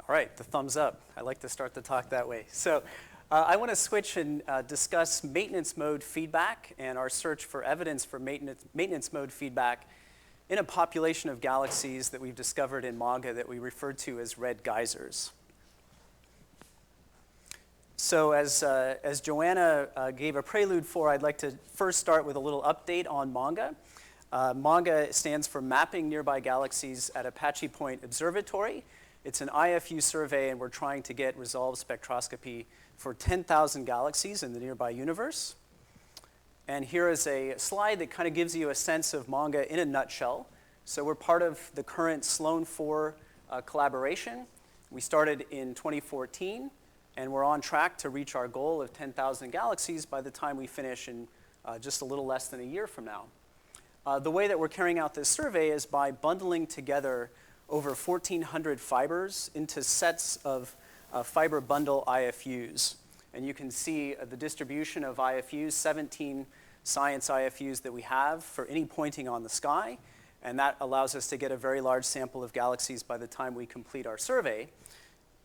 All right, the thumbs up. I like to start the talk that way. So I want to switch and discuss maintenance mode feedback and our search for evidence for maintenance mode feedback in a population of galaxies that we've discovered in MaNGA that we refer to as red geysers. So as Joanna gave a prelude for, I'd like to first start with a little update on MaNGA. MaNGA stands for Mapping Nearby Galaxies at Apache Point Observatory. It's an IFU survey, and we're trying to get resolved spectroscopy for 10,000 galaxies in the nearby universe. And here is a slide that kind of gives you a sense of MaNGA in a nutshell. So we're part of the current Sloan 4 collaboration. We started in 2014, and we're on track to reach our goal of 10,000 galaxies by the time we finish in just a little less than a year from now. The way that we're carrying out this survey is by bundling together over 1,400 fibers into sets of fiber bundle IFUs. And you can see the distribution of IFUs, 17 science IFUs that we have for any pointing on the sky. And that allows us to get a very large sample of galaxies by the time we complete our survey.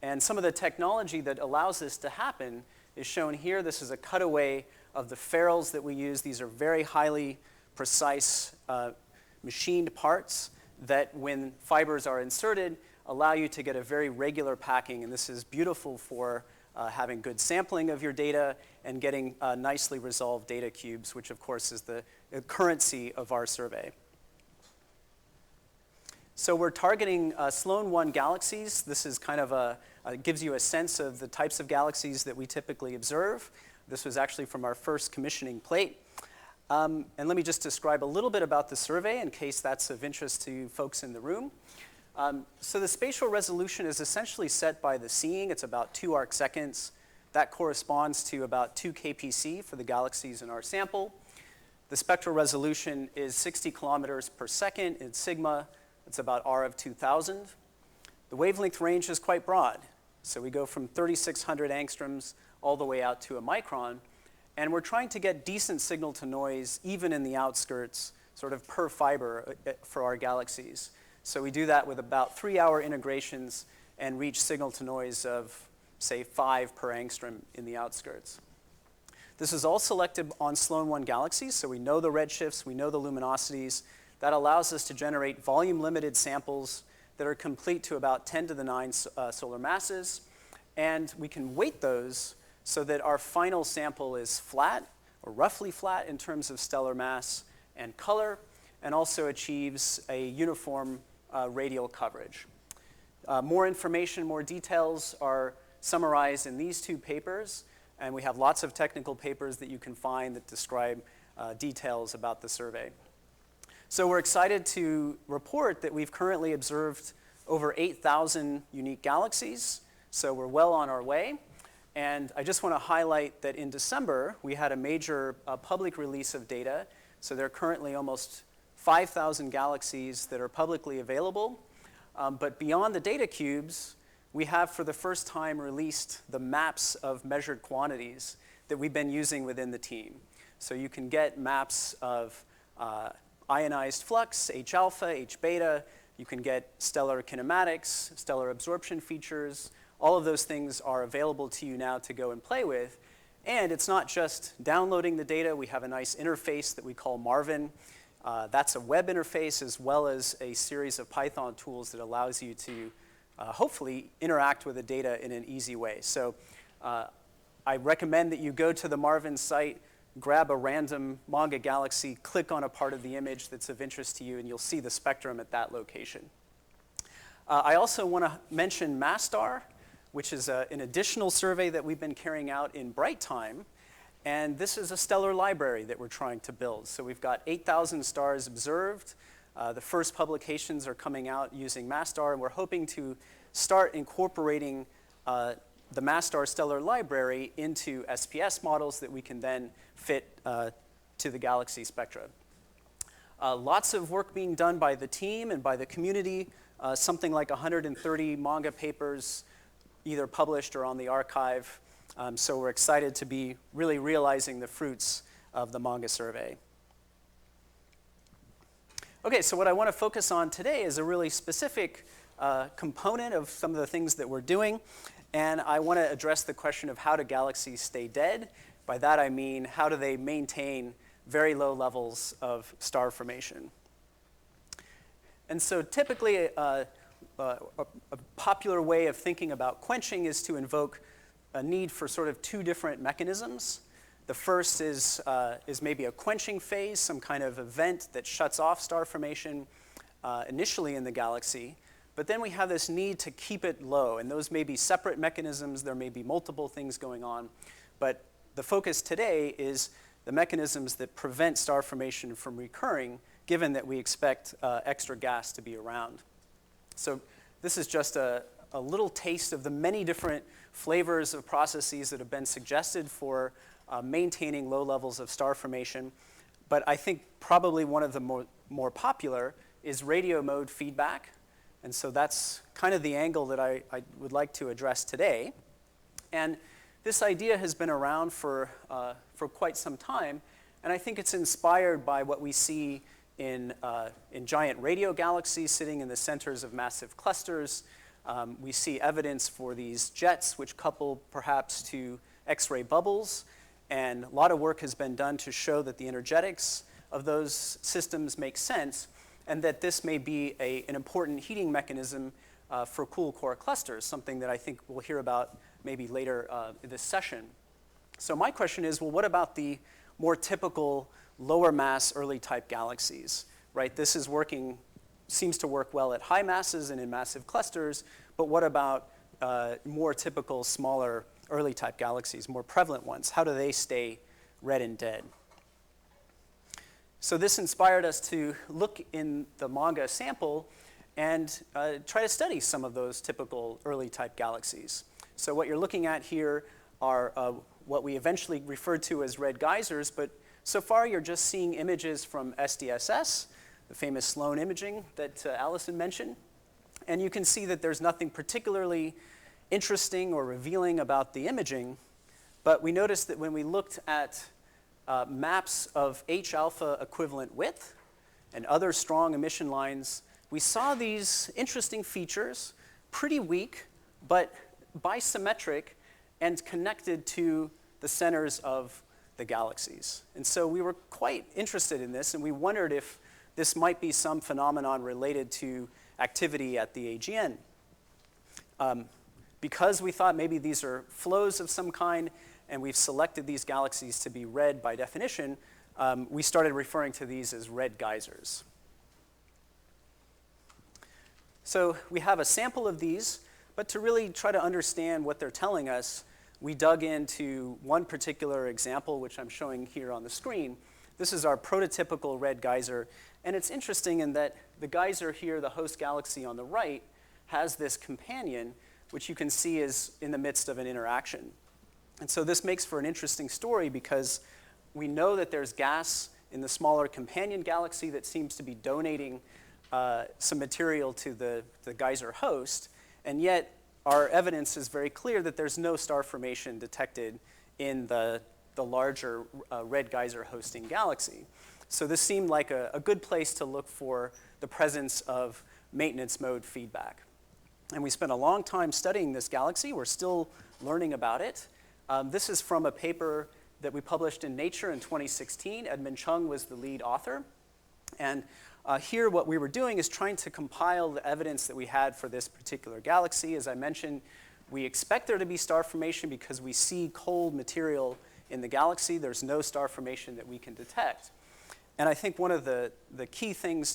And some of the technology that allows this to happen is shown here. This is a cutaway of the ferrules that we use. These are very highly precise machined parts that, when fibers are inserted, allow you to get a very regular packing. And this is beautiful for having good sampling of your data and getting nicely resolved data cubes, which of course is the currency of our survey. So we're targeting Sloan 1 galaxies. This is kind of gives you a sense of the types of galaxies that we typically observe. This was actually from our first commissioning plate. And let me just describe a little bit about the survey in case that's of interest to folks in the room. So the spatial resolution is essentially set by the seeing. It's about 2 arc seconds. That corresponds to about 2 kpc for the galaxies in our sample. The spectral resolution is 60 kilometers per second in sigma. It's about R of 2000. The wavelength range is quite broad. So we go from 3,600 angstroms all the way out to a micron. And we're trying to get decent signal to noise even in the outskirts, sort of per fiber for our galaxies. So we do that with about 3-hour integrations and reach signal to noise of, say, 5 per angstrom in the outskirts. This is all selected on Sloan 1 galaxies, so we know the redshifts, we know the luminosities. That allows us to generate volume-limited samples that are complete to about 10 to the 9 solar masses. And we can weight those so that our final sample is flat, or roughly flat in terms of stellar mass and color, and also achieves a uniform radial coverage. More information, more details are summarized in these 2 papers, and we have lots of technical papers that you can find that describe details about the survey. So we're excited to report that we've currently observed over 8,000 unique galaxies, so we're well on our way. And I just want to highlight that in December, we had a major public release of data. So there are currently almost 5,000 galaxies that are publicly available. But beyond the data cubes, we have for the first time released the maps of measured quantities that we've been using within the team. So you can get maps of ionized flux, H alpha, H beta. You can get stellar kinematics, stellar absorption features. All of those things are available to you now to go and play with. And it's not just downloading the data. We have a nice interface that we call Marvin. That's a web interface as well as a series of Python tools that allows you to hopefully interact with the data in an easy way. So I recommend that you go to the Marvin site, grab a random MaNGA galaxy, click on a part of the image that's of interest to you, and you'll see the spectrum at that location. I also want to mention MaSTAR, which is an additional survey that we've been carrying out in bright time. And this is a stellar library that we're trying to build. So we've got 8,000 stars observed. The first publications are coming out using MaSTAR, and we're hoping to start incorporating the MaSTAR stellar library into SPS models that we can then fit to the galaxy spectra. Lots of work being done by the team and by the community, something like 130 MaNGA papers either published or on the archive. So we're excited to be really realizing the fruits of the MaNGA survey. Okay, so what I want to focus on today is a really specific component of some of the things that we're doing. And I want to address the question of how do galaxies stay dead. By that I mean, how do they maintain very low levels of star formation? And so typically, a popular way of thinking about quenching is to invoke a need for sort of two different mechanisms. The first is maybe a quenching phase, some kind of event that shuts off star formation initially in the galaxy. But then we have this need to keep it low, and those may be separate mechanisms. There may be multiple things going on. But the focus today is the mechanisms that prevent star formation from recurring, given that we expect extra gas to be around. So this is just a little taste of the many different flavors of processes that have been suggested for maintaining low levels of star formation. But I think probably one of the more popular is radio mode feedback. And so that's kind of the angle that I would like to address today. And this idea has been around for quite some time, and I think it's inspired by what we see in giant radio galaxies sitting in the centers of massive clusters. We see evidence for these jets, which couple perhaps to X-ray bubbles, and a lot of work has been done to show that the energetics of those systems make sense, and that this may be an important heating mechanism for cool core clusters, something that I think we'll hear about maybe later in this session. So my question is, well, what about the more typical lower mass early type galaxies, right? This is seems to work well at high masses and in massive clusters, but what about more typical smaller early type galaxies, more prevalent ones? How do they stay red and dead? So this inspired us to look in the MaNGA's sample and try to study some of those typical early type galaxies. So what you're looking at here are what we eventually referred to as red geysers, but so far you're just seeing images from SDSS, the famous Sloan imaging that Allison mentioned. And you can see that there's nothing particularly interesting or revealing about the imaging, but we noticed that when we looked at maps of H-alpha equivalent width and other strong emission lines, we saw these interesting features, pretty weak, but bisymmetric and connected to the centers of the galaxies. And so we were quite interested in this, and we wondered if this might be some phenomenon related to activity at the AGN. Because we thought maybe these are flows of some kind, and we've selected these galaxies to be red by definition, we started referring to these as red geysers. So we have a sample of these, but to really try to understand what they're telling us, we dug into one particular example, which I'm showing here on the screen. This is our prototypical red geyser, and it's interesting in that the geyser here, the host galaxy on the right, has this companion, which you can see is in the midst of an interaction. And so this makes for an interesting story because we know that there's gas in the smaller companion galaxy that seems to be donating some material to the geyser host, and yet our evidence is very clear that there's no star formation detected in the larger red geyser hosting galaxy. So this seemed like a good place to look for the presence of maintenance mode feedback. And we spent a long time studying this galaxy. We're still learning about it. This is from a paper that we published in Nature in 2016. Edmund Chung was the lead author. And here what we were doing is trying to compile the evidence that we had for this particular galaxy. As I mentioned, we expect there to be star formation because we see cold material in the galaxy. There's no star formation that we can detect. And I think one of the key things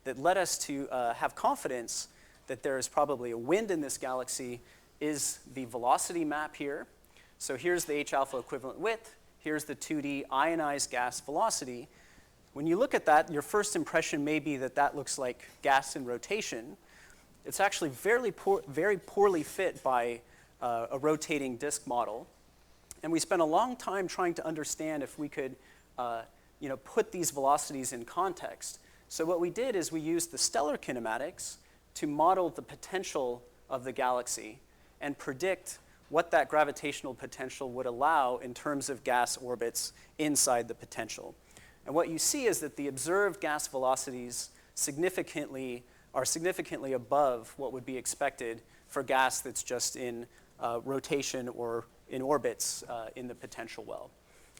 that led us to have confidence that there is probably a wind in this galaxy is the velocity map here. So here's the H-alpha equivalent width. Here's the 2D ionized gas velocity. When you look at that, your first impression may be that that looks like gas in rotation. It's actually very poorly fit by a rotating disk model. And we spent a long time trying to understand if we could put these velocities in context. So what we did is we used the stellar kinematics to model the potential of the galaxy and predict what that gravitational potential would allow in terms of gas orbits inside the potential. And what you see is that the observed gas velocities significantly are significantly above what would be expected for gas that's just in rotation or in orbits in the potential well.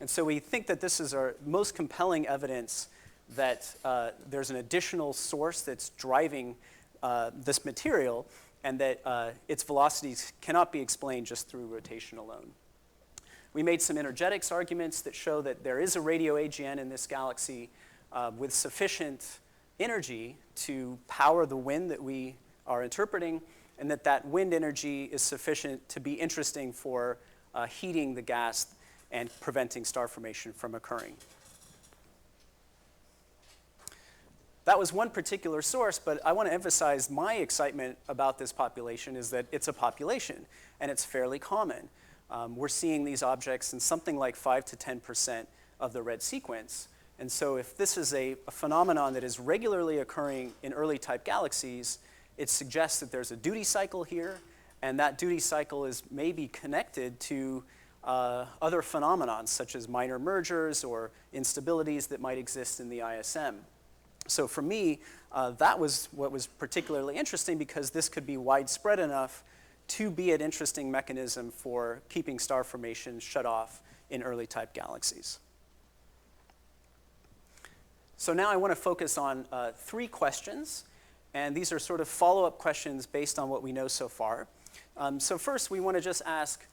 And so we think that this is our most compelling evidence that there's an additional source that's driving this material, and that its velocities cannot be explained just through rotation alone. We made some energetics arguments that show that there is a radio AGN in this galaxy with sufficient energy to power the wind that we are interpreting, and that wind energy is sufficient to be interesting for heating the gas and preventing star formation from occurring. That was one particular source, but I want to emphasize my excitement about this population is that it's a population, and it's fairly common. We're seeing these objects in something like 5 to 10% of the red sequence. And so if this is a phenomenon that is regularly occurring in early type galaxies, it suggests that there's a duty cycle here, and that duty cycle is maybe connected to other phenomenons, such as minor mergers or instabilities that might exist in the ISM. So for me, that was what was particularly interesting, because this could be widespread enough to be an interesting mechanism for keeping star formation shut off in early type galaxies. So now I want to focus on 3 questions, and these are sort of follow-up questions based on what we know so far. So first, we want to just ask,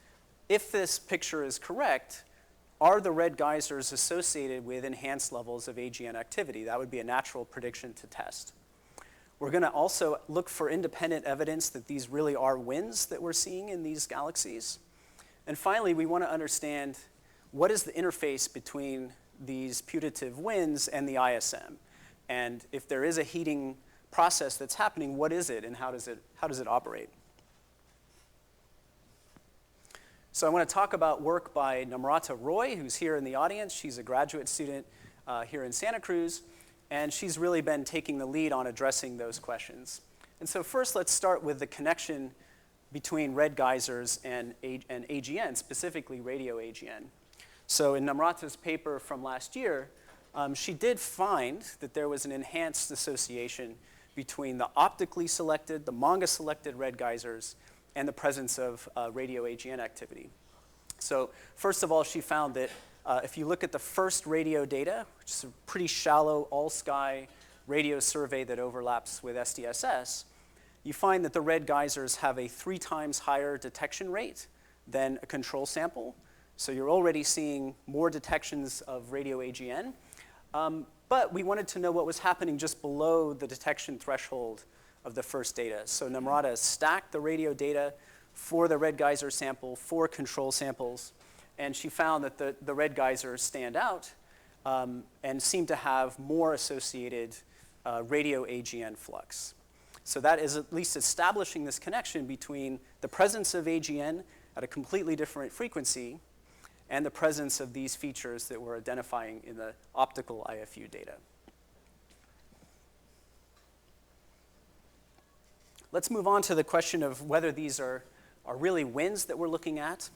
if this picture is correct, are the red geysers associated with enhanced levels of AGN activity? That would be a natural prediction to test. We're going to also look for independent evidence that these really are winds that we're seeing in these galaxies. And finally, we want to understand what is the interface between these putative winds and the ISM. And if there is a heating process that's happening, what is it, and how does it operate? So I want to talk about work by Namrata Roy, who's here in the audience. She's a graduate student here in Santa Cruz, and she's really been taking the lead on addressing those questions. And so first, let's start with the connection between red geysers and AGN, specifically radio AGN. So in Namrata's paper from last year, she did find that there was an enhanced association between the optically selected, the MaNGA's selected red geysers, and the presence of radio AGN activity. So first of all, she found that if you look at the first radio data, which is a pretty shallow all-sky radio survey that overlaps with SDSS, you find that the red geysers have a 3 times higher detection rate than a control sample. So you're already seeing more detections of radio AGN. But we wanted to know what was happening just below the detection threshold of the first data. So Namrata stacked the radio data for the red geyser sample, 4 control samples, and she found that the red geysers stand out and seem to have more associated radio AGN flux. So that is at least establishing this connection between the presence of AGN at a completely different frequency and the presence of these features that we're identifying in the optical IFU data. Let's move on to the question of whether these are really winds that we're looking at.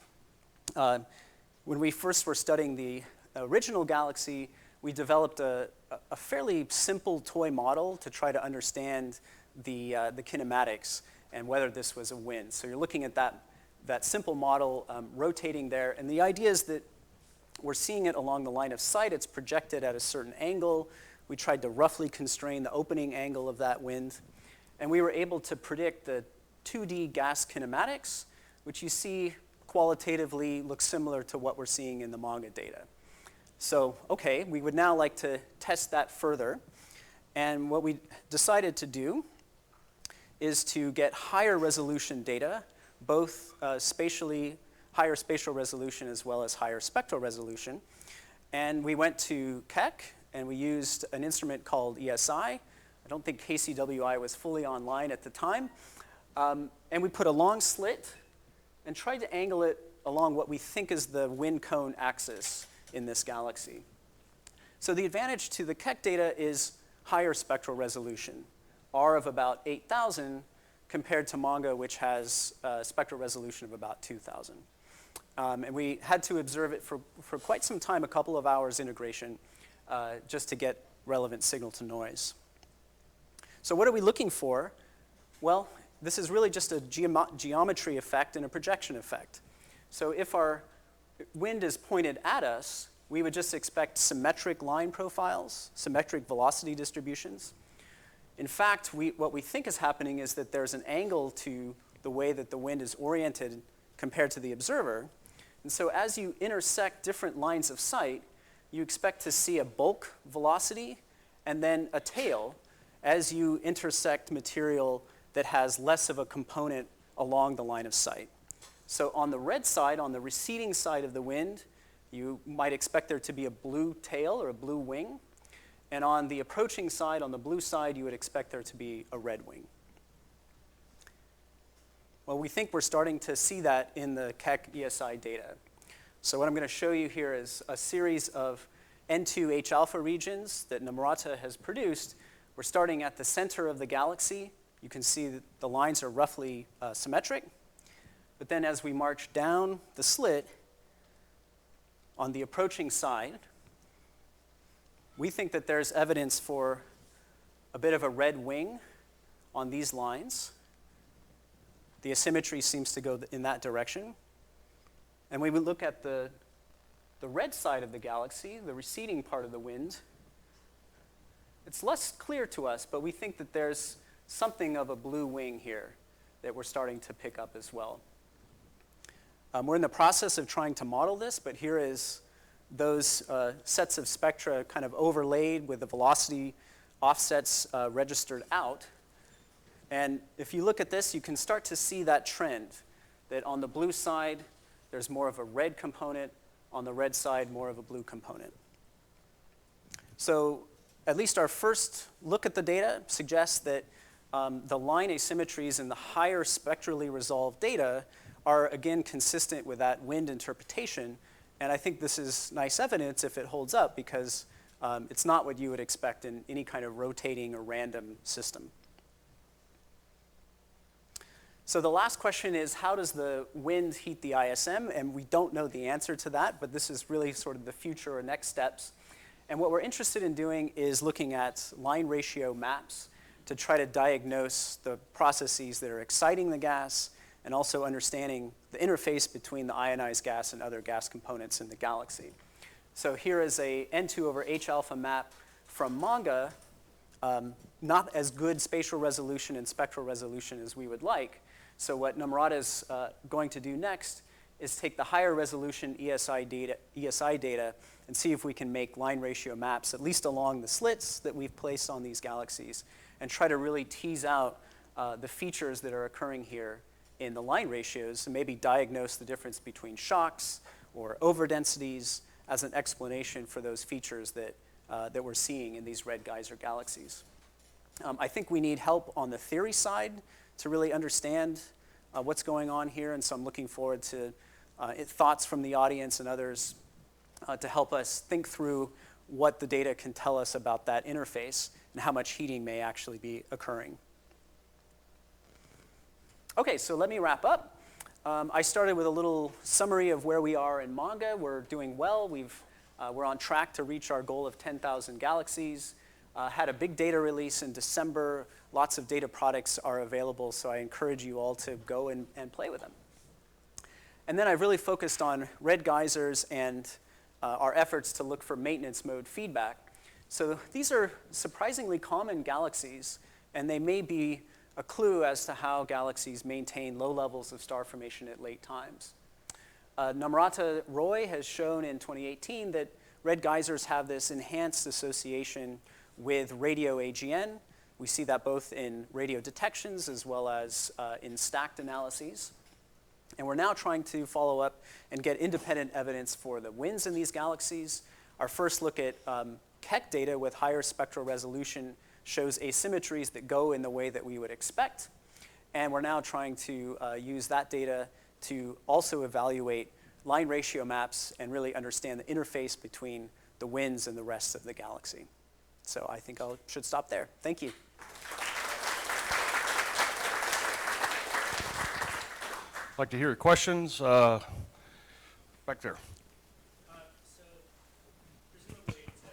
When we first were studying the original galaxy, we developed a fairly simple toy model to try to understand the kinematics and whether this was a wind. So you're looking at that simple model rotating there, and the idea is that we're seeing it along the line of sight. It's projected at a certain angle. We tried to roughly constrain the opening angle of that wind, and we were able to predict the 2D gas kinematics, which you see qualitatively looks similar to what we're seeing in the MaNGA data. So, okay, we would now like to test that further, and what we decided to do is to get higher resolution data, both higher spatial resolution as well as higher spectral resolution. And we went to Keck, and we used an instrument called ESI. I don't think KCWI was fully online at the time. And we put a long slit and tried to angle it along what we think is the wind cone axis in this galaxy. So the advantage to the Keck data is higher spectral resolution, R of about 8,000, compared to MaNGA, which has a spectral resolution of about 2,000. And we had to observe it for quite some time, a couple of hours integration, just to get relevant signal to noise. So what are we looking for? Well, this is really just a geometry effect and a projection effect. So if our wind is pointed at us, we would just expect symmetric line profiles, symmetric velocity distributions. In fact, what we think is happening is that there's an angle to the way that the wind is oriented compared to the observer. And so as you intersect different lines of sight, you expect to see a bulk velocity and then a tail as you intersect material that has less of a component along the line of sight. So on the red side, on the receding side of the wind, you might expect there to be a blue tail or a blue wing. And on the approaching side, on the blue side, you would expect there to be a red wing. Well, we think we're starting to see that in the KECC ESI data. So what I'm going to show you here is a series of N2 H alpha regions that Namrata has produced. We're starting at the center of the galaxy. You can see that the lines are roughly symmetric. But then as we march down the slit, on the approaching side, we think that there's evidence for a bit of a red wing on these lines. The asymmetry seems to go in that direction. And when we look at the red side of the galaxy, the receding part of the wind, it's less clear to us, but we think that there's something of a blue wing here that we're starting to pick up as well. We're in the process of trying to model this, but here is those sets of spectra kind of overlaid with the velocity offsets registered out. And if you look at this, you can start to see that trend, that on the blue side, there's more of a red component, on the red side, more of a blue component. So at least our first look at the data suggests that the line asymmetries in the higher spectrally resolved data are, again, consistent with that wind interpretation. And I think this is nice evidence if it holds up, because it's not what you would expect in any kind of rotating or random system. So the last question is, how does the wind heat the ISM? And we don't know the answer to that, but this is really sort of the future or next steps. And what we're interested in doing is looking at line ratio maps to try to diagnose the processes that are exciting the gas and also understanding the interface between the ionized gas and other gas components in the galaxy. So here is a N2 over H alpha map from MaNGA, not as good spatial resolution and spectral resolution as we would like. So what Namrata is going to do next is take the higher resolution ESI data and see if we can make line ratio maps, at least along the slits that we've placed on these galaxies, and try to really tease out the features that are occurring here in the line ratios, and maybe diagnose the difference between shocks or overdensities as an explanation for those features that we're seeing in these red geyser galaxies. I think we need help on the theory side to really understand what's going on here, and so I'm looking forward to thoughts from the audience and others to help us think through what the data can tell us about that interface and how much heating may actually be occurring. Okay, so let me wrap up. I started with a little summary of where we are in MaNGA. We're doing well. We're on track to reach our goal of 10,000 galaxies. Had a big data release in December. Lots of data products are available, so I encourage you all to go and play with them. And then I've really focused on red geysers and our efforts to look for maintenance mode feedback. So these are surprisingly common galaxies, and they may be a clue as to how galaxies maintain low levels of star formation at late times. Namrata Roy has shown in 2018 that red geysers have this enhanced association with radio AGN. We see that both in radio detections as well as in stacked analyses. And we're now trying to follow up and get independent evidence for the winds in these galaxies. Our first look at KECC data with higher spectral resolution shows asymmetries that go in the way that we would expect. And we're now trying to use that data to also evaluate line ratio maps and really understand the interface between the winds and the rest of the galaxy. So I think I should stop there. Thank you. I'd like to hear your questions. Back there. So presumably to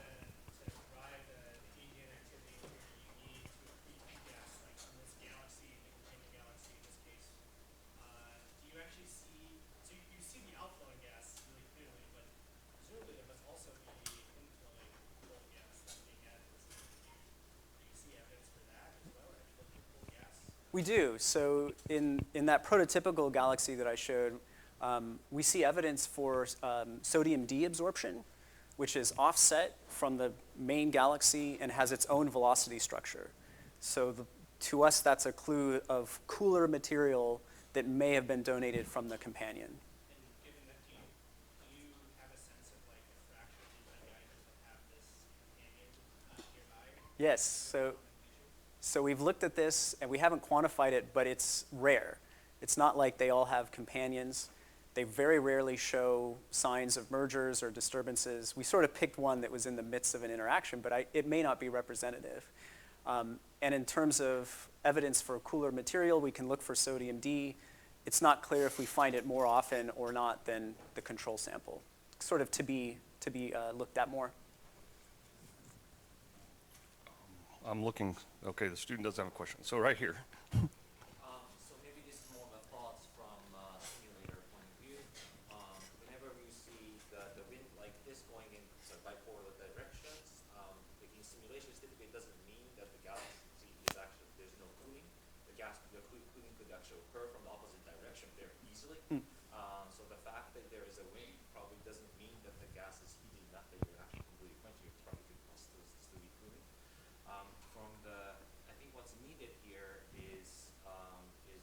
drive the EGN activity here, you need to see the outflowing gas really clearly, but presumably there must also be inflowing cold gas that's being added to the system. Do you see evidence for that as well? Have you looked at cold gas? We do. So in that prototypical galaxy that I showed, we see evidence for sodium D absorption, which is offset from the main galaxy and has its own velocity structure. So to us, that's a clue of cooler material that may have been donated from the companion. And given that, do you have a sense of like a fraction of these geysers that have this companion nearby? Yes. So we've looked at this, and we haven't quantified it, but it's rare. It's not like they all have companions. They very rarely show signs of mergers or disturbances. We sort of picked one that was in the midst of an interaction, but it may not be representative. And in terms of evidence for cooler material, we can look for sodium D. It's not clear if we find it more often or not than the control sample. Sort of to be looked at more. I'm looking, okay, the student does have a question. So right here. So maybe this is more of a thoughts from simulator point of view. Whenever we see the wind like this going in bipolar directions, like in simulations, typically it doesn't mean that the galaxy is actually, there's no cooling. The cooling could actually occur from the opposite direction very easily. So the fact that there is a wind probably doesn't mean that the gas is heating enough that you're actually completely quenching. It's probably could still be cooling. I think what's needed here is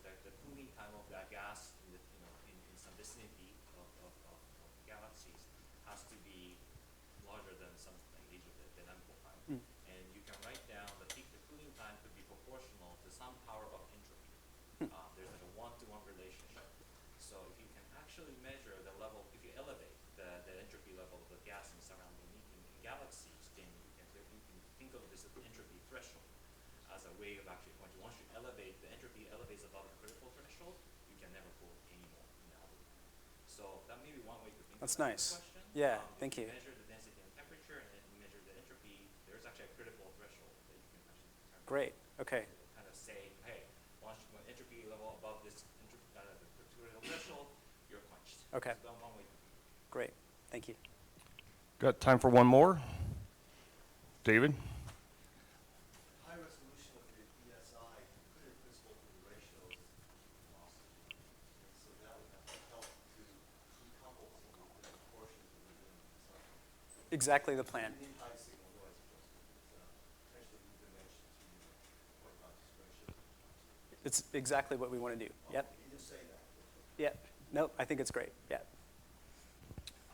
that the cooling time of that gas in some vicinity of galaxies has to be larger than something than ample time. And you can write down the cooling time could be proportional to some power of entropy. There's like a one-to-one relationship. So if you can actually measure the level, if you elevate the entropy level of the gas in surrounding in galaxies, then you can think of this as the entropy threshold as a way of actually pointing. Once you elevate, the entropy elevates above the critical threshold, you can never cool anymore in the algorithm. So that may be one way to think That's about nice. the question. Yeah, thank you. Measure the density and temperature, and then you measure the entropy. There's actually a critical threshold that you can actually determine. Great. Okay. Kind of say, hey, once you go entropy level above this the critical threshold, you're quenched. Okay. So one way to Great. Thank you. Got time for one more? David? High resolution of the ESI could have principle to the ratios lost. So that would have to help to decouple some of the different portions of the design. Exactly the plan. The high signal noise adjustment is potentially new dimension to the point conscious ratio. It's exactly what we want to do. Yep. You just say that. Yep. Nope. I think it's great. Yeah.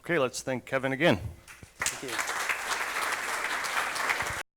Okay, let's thank Kevin again. Thank you.